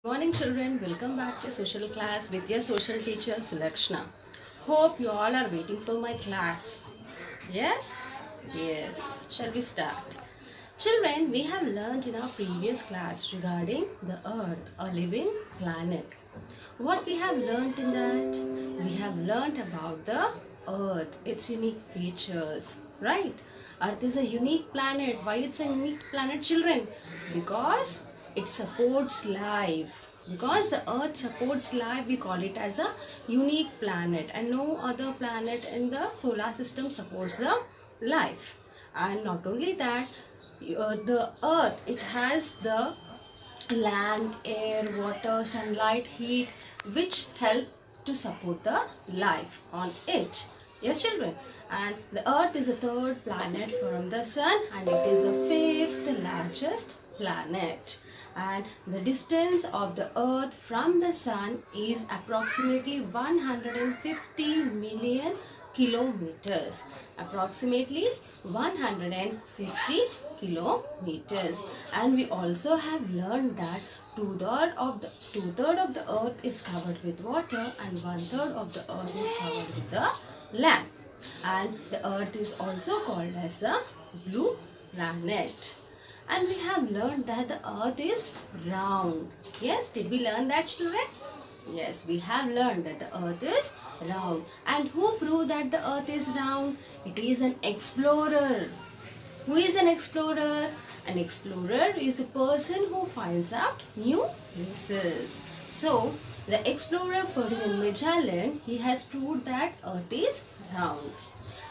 Morning children, welcome back to social class with your social teacher Sulakshna. Hope you all are waiting for my class. Yes? Yes. Shall we start? Children, we have learned in our previous class regarding the earth, a living planet. What we have learned in that? We have learned about the earth, its unique features, right? Earth is a unique planet. Why it's a unique planet, children? Because it supports life. Because the earth supports life, we call it as a unique planet, and no other planet in the solar system supports the life. And not only that, the earth, it has the land, air, water, sunlight, heat, which help to support the life on it. Yes, children. And the earth is the third planet from the sun, and it is the fifth largest planet. And the distance of the earth from the sun is approximately 150 million kilometers. Approximately 150 kilometers. And we also have learned that two-third of the earth is covered with water and one-third of the earth is covered with the land. And the earth is also called as a blue planet. And we have learned that the earth is round. Yes, did we learn that, children? Yes, we have learned that the earth is round. And who proved that the earth is round? It is an explorer. Who is an explorer? An explorer is a person who finds out new places. So, the explorer Ferdinand Magellan, he has proved that earth is round.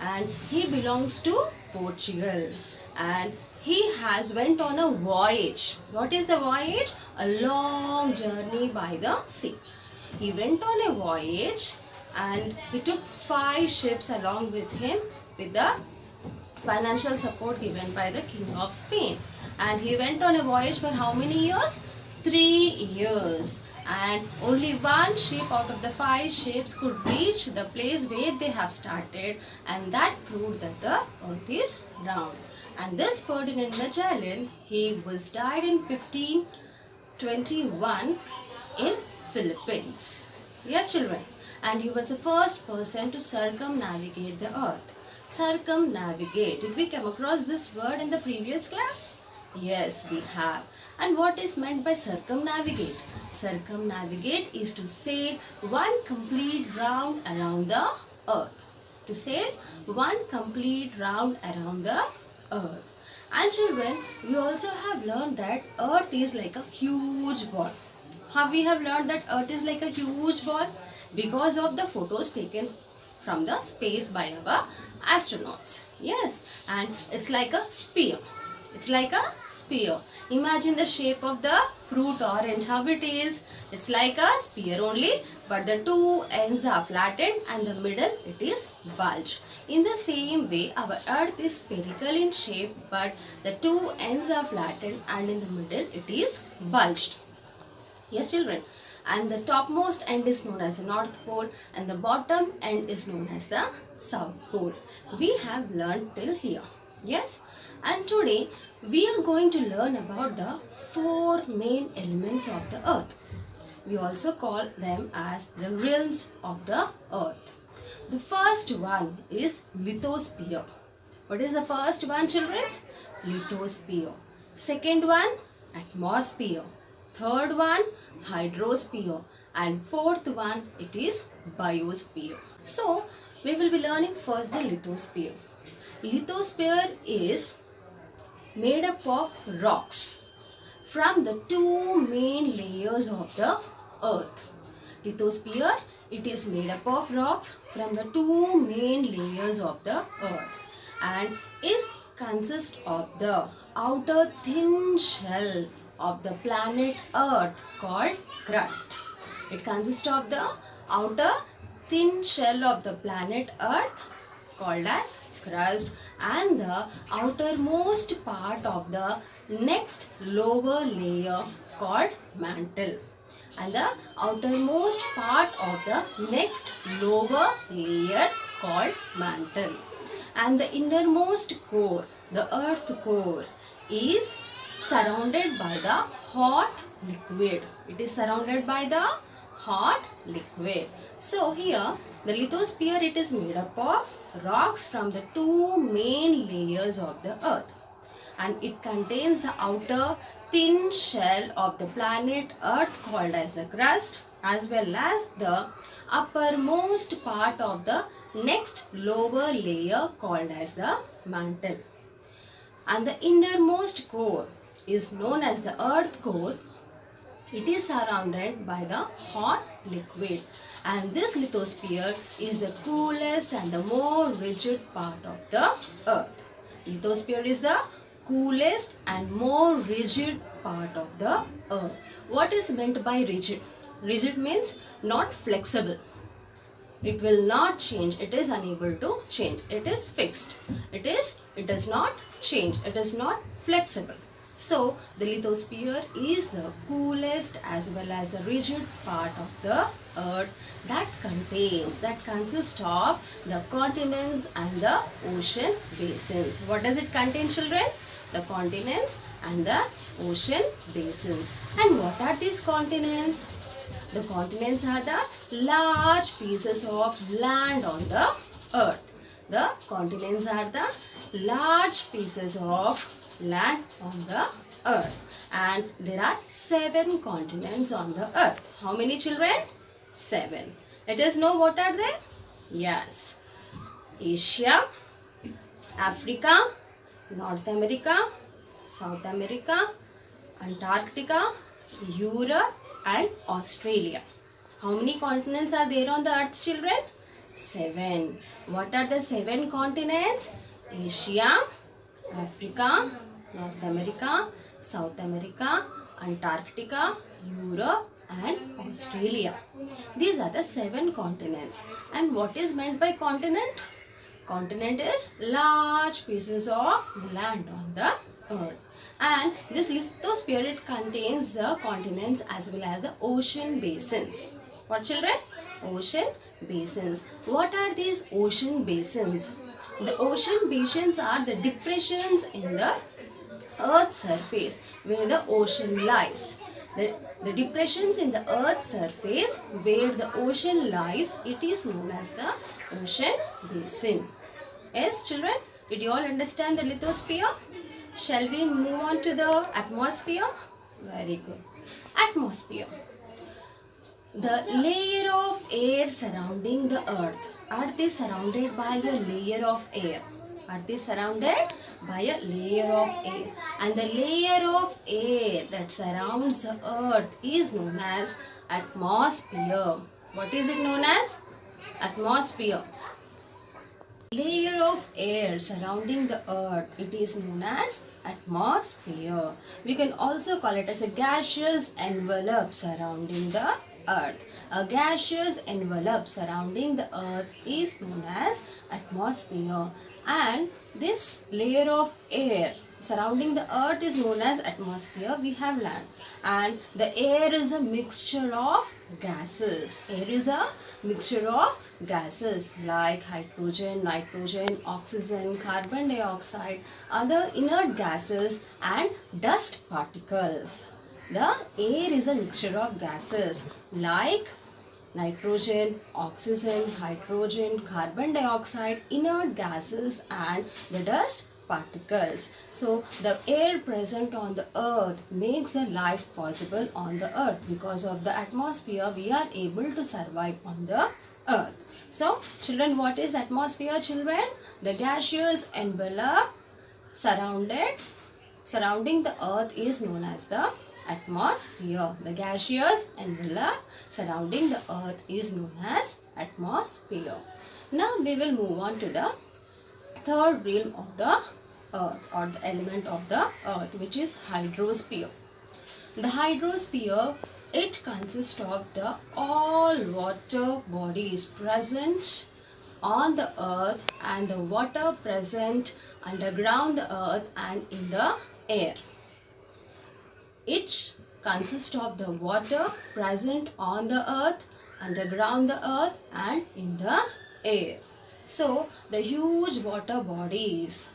And he belongs to Portugal. And he has went on a voyage. What is a voyage? A long journey by the sea. He went on a voyage and he took 5 ships along with him with the financial support given by the King of Spain. And he went on a voyage for how many years? 3 years. And only one ship out of the 5 ships could reach the place where they have started, and that proved that the earth is round. And this Ferdinand Magellan, he was died in 1521 in Philippines. Yes, children. And he was the first person to circumnavigate the earth. Circumnavigate. Did we come across this word in the previous class? Yes, we have. And what is meant by circumnavigate? Circumnavigate is to sail one complete round around the earth. To sail one complete round around the earth. And children, we also have learned that earth is like a huge ball. How we have learned that earth is like a huge ball? Because of the photos taken from the space by our astronauts. Yes, and it's like a sphere. It's like a sphere. Imagine the shape of the fruit orange, how it is. It's like a sphere only, but the two ends are flattened and the middle it is bulged. In the same way, our earth is spherical in shape, but the two ends are flattened and in the middle it is bulged. Yes, children. And the topmost end is known as the North Pole and the bottom end is known as the South Pole. We have learned till here. Yes. And today we are going to learn about the 4 main elements of the earth. We also call them as the realms of the earth. The first one is lithosphere. What is the first one, children? Lithosphere. Second one, atmosphere. Third one, hydrosphere. And fourth one, it is biosphere. So, we will be learning first the lithosphere. Lithosphere is made up of rocks from the 2 main layers of the earth. Lithosphere, it is made up of rocks from the 2 main layers of the earth and is consists of the outer thin shell of the planet Earth called crust. It consists of the outer thin shell of the planet Earth called as crust and the outermost part of the next lower layer called mantle. And the outermost part of the next lower layer called mantle. And the innermost core, the earth core, is surrounded by the hot liquid. It is surrounded by the hot liquid. So here the lithosphere, it is made up of rocks from the two main layers of the earth, and it contains the outer thin shell of the planet earth called as the crust, as well as the uppermost part of the next lower layer called as the mantle. And the innermost core is known as the earth core. It is surrounded by the hot liquid, and this lithosphere is the coolest and the more rigid part of the earth. Lithosphere is the coolest and more rigid part of the earth. What is meant by rigid? Rigid means not flexible. It will not change. It is unable to change. It is fixed. It does not change. It is not flexible. So the lithosphere is the coolest as well as the rigid part of the earth that consists of the continents and the ocean basins. What does it contain, children? The continents and the ocean basins. And what are these continents? The continents are the large pieces of land on the earth. The continents are the large pieces of land on the earth, and there are 7 continents on the earth. How many, children? 7. Let us know what are they. Yes, Asia, Africa, North America, South America, Antarctica, Europe and Australia. How many continents are there on the earth, children? 7. What are the 7 continents? Asia, Africa, North America, South America, Antarctica, Europe and Australia. These are the 7 continents. And what is meant by continent? Continent is large pieces of land on the earth. And this lithosphere contains the continents as well as the ocean basins. What, children? Ocean basins. What are these ocean basins? The ocean basins are the depressions in the earth's surface where the ocean lies. The depressions in the earth's surface where the ocean lies, it is known as the ocean basin. Yes, children, did you all understand the lithosphere? Shall we move on to the atmosphere? Very good. Atmosphere. The layer of air surrounding the earth. Are they surrounded by a layer of air? Are they surrounded by a layer of air? And the layer of air that surrounds the earth is known as atmosphere. What is it known as? Atmosphere. Layer of air surrounding the earth, it is known as atmosphere. We can also call it as a gaseous envelope surrounding the earth. A gaseous envelope surrounding the earth is known as atmosphere. And this layer of air surrounding the earth is known as atmosphere. We have land, and the air is a mixture of gases. Air is a mixture of gases like hydrogen, nitrogen, oxygen, carbon dioxide, other inert gases and dust particles. The air is a mixture of gases like nitrogen, oxygen, hydrogen, carbon dioxide, inert gases and the dust particles. So the air present on the earth makes a life possible on the earth. Because of the atmosphere, we are able to survive on the earth. So children, what is atmosphere, children? The gaseous envelope surrounding the earth is known as the atmosphere. The gaseous envelope surrounding the earth is known as atmosphere. Now we will move on to the third realm of the earth, or the element of the earth, which is hydrosphere. The hydrosphere, it consists of the all water bodies present on the earth and the water present underground the earth and in the air. It consists of the water present on the earth, underground the earth and in the air. So the huge water bodies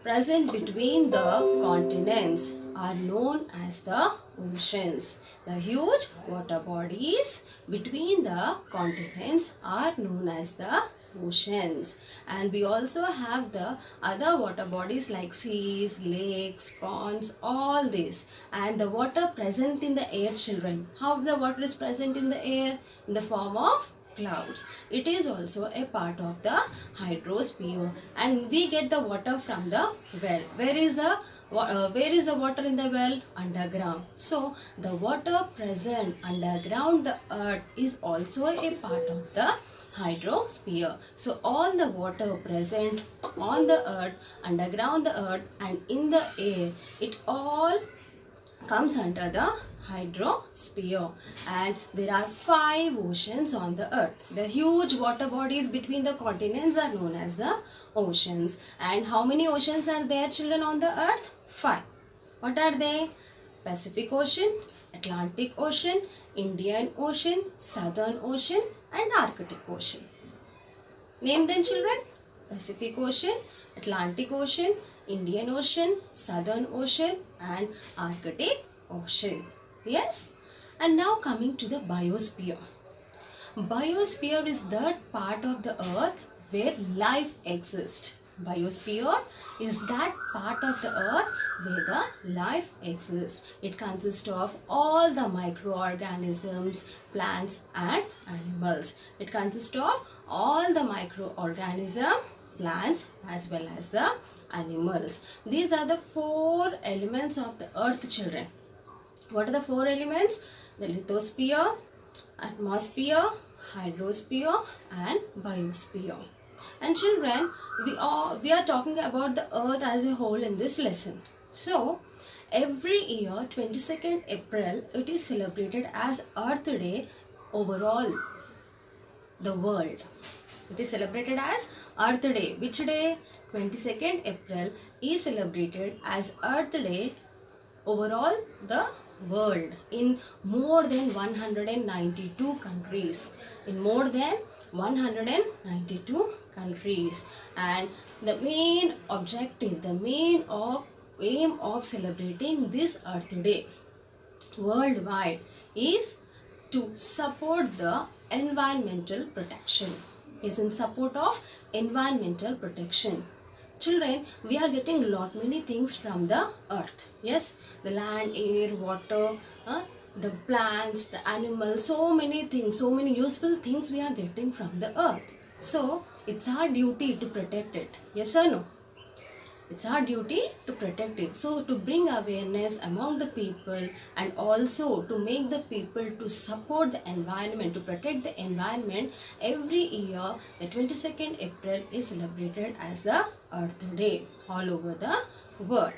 present between the continents are known as the oceans. The huge water bodies between the continents are known as the oceans. And we also have the other water bodies like seas, lakes, ponds, all this. And the water present in the air, children. How the water is present in the air? In the form of clouds. It is also a part of the hydrosphere, and we get the water from the well. Where is the water in the well? Underground. So the water present underground the earth is also a part of the hydrosphere. So all the water present on the earth, underground the earth, and in the air, it all comes under the hydrosphere. And there are 5 oceans on the earth. The huge water bodies between the continents are known as the oceans. And how many oceans are there, children, on the earth? 5. What are they? Pacific Ocean, Atlantic Ocean, Indian Ocean, Southern Ocean, and Arctic Ocean. Name them, children. Pacific Ocean, Atlantic Ocean, Indian Ocean, Southern Ocean, and Arctic Ocean. Yes? And now coming to the biosphere. Biosphere is that part of the earth where life exists. Biosphere is that part of the earth where the life exists. It consists of all the microorganisms, plants and animals. It consists of all the microorganisms, plants as well as the animals. These are the 4 elements of the earth, children. What are the 4 elements? The lithosphere, atmosphere, hydrosphere and biosphere. And children, we are talking about the earth as a whole in this lesson. So every year 22nd April it is celebrated as Earth Day overall the world. It is celebrated as Earth Day. Which day? 22nd April is celebrated as Earth Day overall the world in more than 192 countries. In more than 192 countries. And the main objective, the main aim of celebrating this Earth Day worldwide is to support the environmental protection. Is in support of environmental protection. Children, we are getting lot many things from the earth. Yes, the land, air, water, the plants, the animals, so many things, so many useful things we are getting from the earth. So it's our duty to protect it. Yes or no? It's our duty to protect it. So to bring awareness among the people and also to make the people to support the environment, to protect the environment, every year the 22nd April is celebrated as the Earth Day all over the world.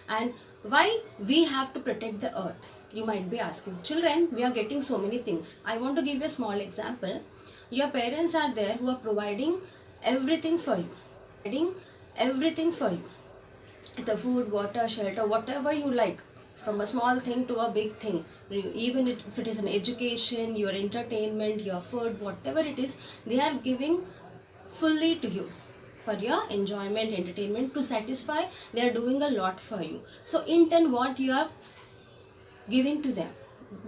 And why we have to protect the earth? You might be asking. Children, we are getting so many things. I want to give you a small example. Your parents are there who are providing everything for you. Everything for you, the food, water, shelter, whatever you like, from a small thing to a big thing. Even if it is an education, your entertainment, your food, whatever it is, they are giving fully to you for your enjoyment, entertainment, to satisfy. They are doing a lot for you. So in turn, what you are giving to them,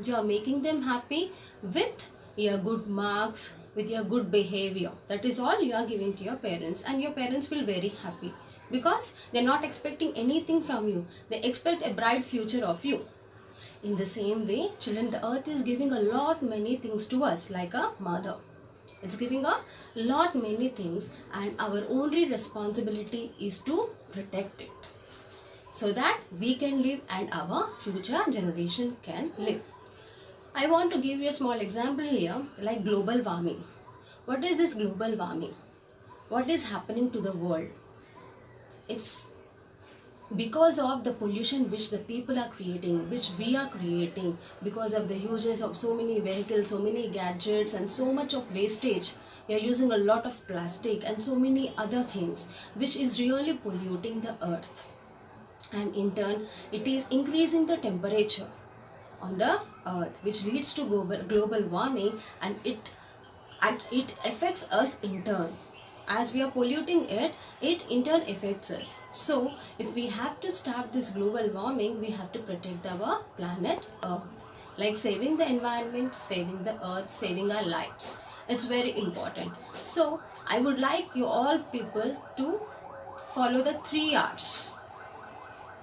you are making them happy with your good marks, with your good behavior. That is all you are giving to your parents, and your parents will very happy because they are not expecting anything from you. They expect a bright future of you. In the same way, children, the earth is giving a lot many things to us like a mother. It's giving a lot many things, and our only responsibility is to protect it so that we can live and our future generation can live. I want to give you a small example here, like global warming. What is this global warming? What is happening to the world? It's because of the pollution which the people are creating, which we are creating, because of the uses of so many vehicles, so many gadgets, and so much of wastage. We are using a lot of plastic and so many other things, which is really polluting the earth. And in turn, it is increasing the temperature on the earth, which leads to global warming, and it affects us in turn. as we are polluting it, it in turn affects us. So if we have to stop this global warming, we have to protect our planet Earth. Like saving the environment, saving the earth, saving our lives. It's very important. So I would like you all people to follow the 3 R's.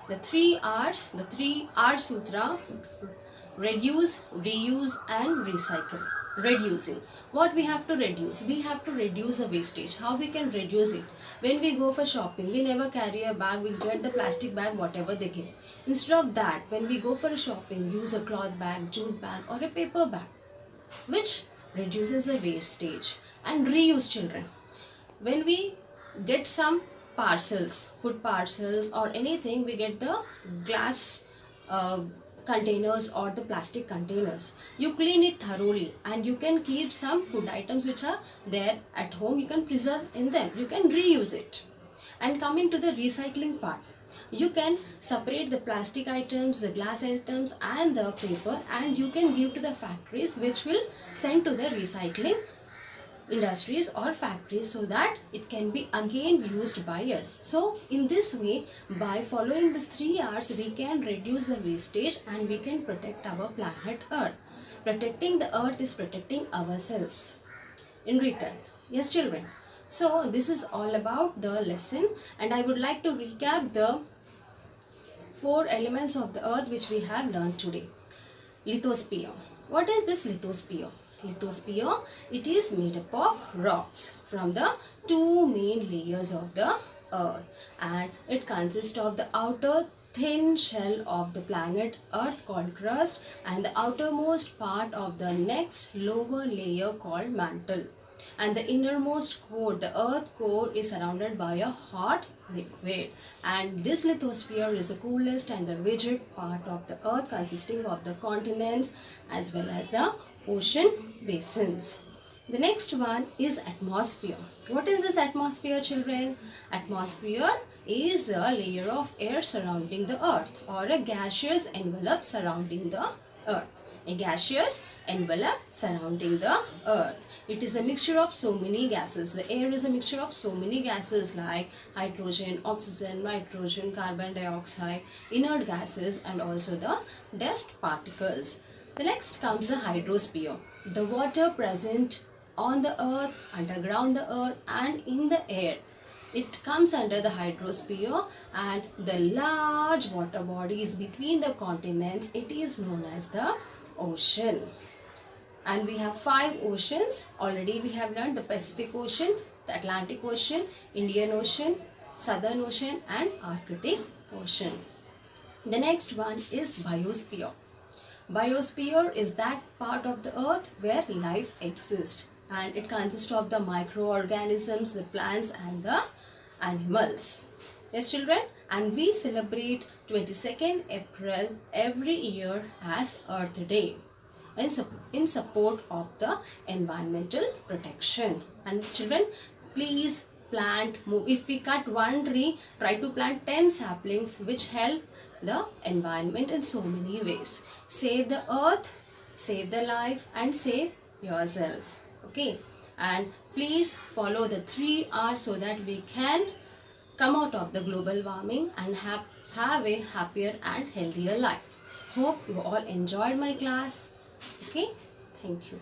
The 3 R's, the 3R Sutra: reduce, reuse and recycle. Reducing. What we have to reduce? We have to reduce the wastage. How we can reduce it? When we go for shopping, we never carry a bag, we get the plastic bag, whatever they give. Instead of that, when we go for a shopping, use a cloth bag, jute bag or a paper bag, which reduces the wastage. And reuse, children. When we get some parcels, food parcels or anything, we get the glass containers or the plastic containers. You clean it thoroughly and you can keep some food items which are there at home, you can preserve in them, you can reuse it. And coming to the recycling part, you can separate the plastic items, the glass items and the paper, and you can give to the factories which will send to the recycling industries or factories, so that it can be again used by us. So in this way, by following these 3 R's, we can reduce the wastage and we can protect our planet Earth. Protecting the earth is protecting ourselves in return. Yes, children. So this is all about the lesson, and I would like to recap the 4 elements of the earth which we have learned today. Lithosphere. What is this lithosphere? Lithosphere, it is made up of rocks from the 2 main layers of the earth, and it consists of the outer thin shell of the planet Earth called crust and the outermost part of the next lower layer called mantle. And the innermost core, the earth core, is surrounded by a hot liquid, and this lithosphere is the coolest and the rigid part of the earth, consisting of the continents as well as the ocean basins. The next one is atmosphere. What is this atmosphere, children? Atmosphere is a layer of air surrounding the earth, or a gaseous envelope surrounding the earth. A gaseous envelope surrounding the earth. It is a mixture of so many gases. The air is a mixture of so many gases like hydrogen, oxygen, nitrogen, carbon dioxide, inert gases and also the dust particles. The next comes the hydrosphere. The water present on the earth, underground the earth and in the air. It comes under the hydrosphere, and the large water bodies between the continents, it is known as the ocean. And we have 5 oceans. Already we have learned the Pacific Ocean, the Atlantic Ocean, Indian Ocean, Southern Ocean and Arctic Ocean. The next one is biosphere. Biosphere is that part of the earth where life exists, and it consists of the microorganisms, the plants and the animals. Yes, children, and we celebrate 22nd April every year as Earth Day in support of the environmental protection. And children, please plant, if we cut 1 tree, try to plant 10 saplings which help the environment in so many ways. Save the earth, save the life and save yourself. Okay, and please follow the 3 R's so that we can come out of the global warming and have a happier and healthier life. Hope you all enjoyed my class. Okay, thank you.